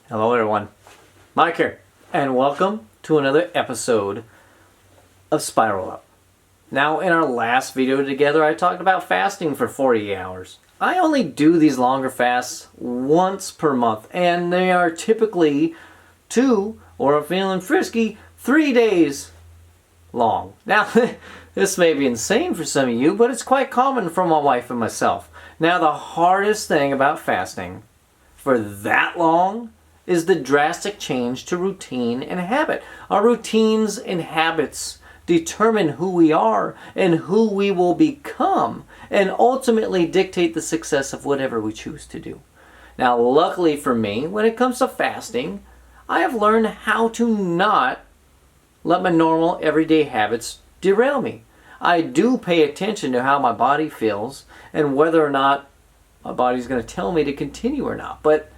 Hello everyone, Mike here, and welcome to another episode of Spiral Up. Now, in our last video together, I talked about fasting for 48 hours. I only do these longer fasts once per month, and they are typically 2, or I'm feeling frisky, 3 days long. Now, this may be insane for some of you, but it's quite common for my wife and myself. Now, the hardest thing about fasting for that long is the drastic change to routine and habit. Our routines and habits determine who we are and who we will become, and ultimately dictate the success of whatever we choose to do. Now, luckily for me, when it comes to fasting, I have learned how to not let my normal everyday habits derail me. I do pay attention to how my body feels and whether or not my body's going to tell me to continue or not. But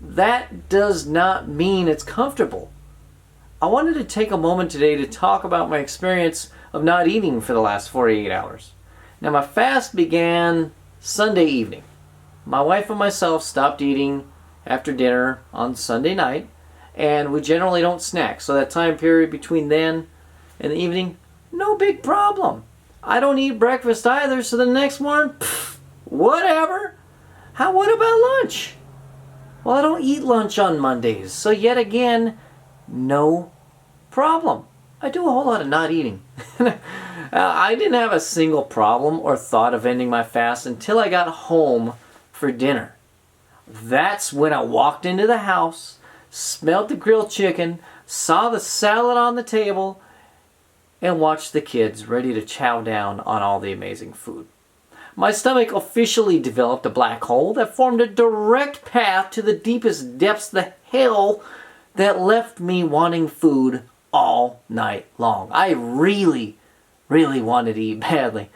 that does not mean it's comfortable. I wanted to take a moment today to talk about my experience of not eating for the last 48 hours. Now, my fast began Sunday evening. My wife and myself stopped eating after dinner on Sunday night, and we generally don't snack. So that time period between then and the evening, no big problem. I don't eat breakfast either, so the next morning, whatever. What about lunch? Well, I don't eat lunch on Mondays, so yet again, no problem. I do a whole lot of not eating. I didn't have a single problem or thought of ending my fast until I got home for dinner. That's when I walked into the house, smelled the grilled chicken, saw the salad on the table, and watched the kids ready to chow down on all the amazing food. My stomach officially developed a black hole that formed a direct path to the deepest depths of the hell that left me wanting food all night long. I really wanted to eat badly.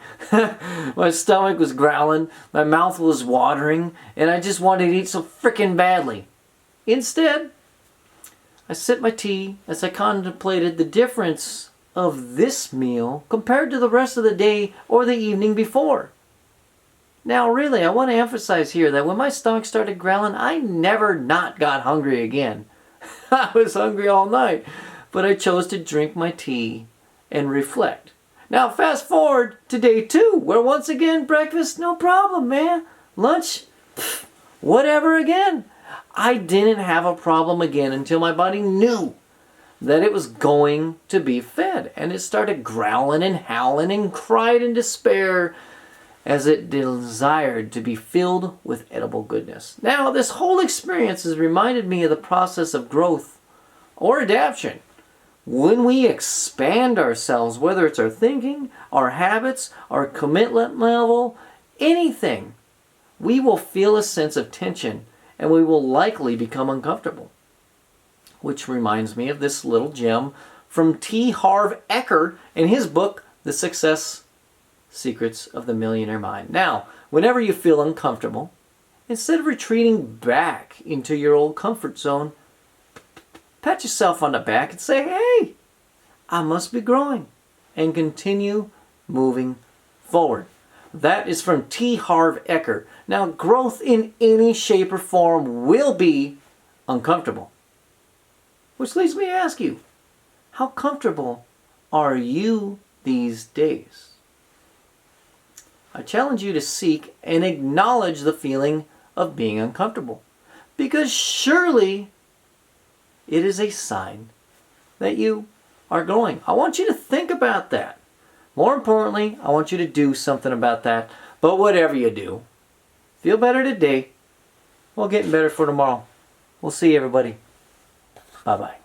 My stomach was growling, my mouth was watering, and I just wanted to eat so frickin' badly. Instead, I sipped my tea as I contemplated the difference of this meal compared to the rest of the day or the evening before. Now, really, I want to emphasize here that when my stomach started growling, I never not got hungry again. I was hungry all night, but I chose to drink my tea and reflect. Now, fast forward to day 2, where once again, breakfast, no problem, man. Lunch, whatever again. I didn't have a problem again until my body knew that it was going to be fed, and it started growling and howling and cried in despair as it desired to be filled with edible goodness. Now, this whole experience has reminded me of the process of growth or adaptation. When we expand ourselves, whether it's our thinking, our habits, our commitment level, anything, we will feel a sense of tension and we will likely become uncomfortable. Which reminds me of this little gem from T. Harv Eker in his book, The Success Secrets of the Millionaire Mind. Now, whenever you feel uncomfortable, instead of retreating back into your old comfort zone, pat yourself on the back and say, hey, I must be growing, and continue moving forward. That is from T. Harv Eker. Now, growth in any shape or form will be uncomfortable. Which leads me to ask you, how comfortable are you these days? I challenge you to seek and acknowledge the feeling of being uncomfortable, because surely it is a sign that you are growing. I want you to think about that. More importantly, I want you to do something about that. But whatever you do, feel better today while getting better for tomorrow. We'll see you, everybody. Bye-bye.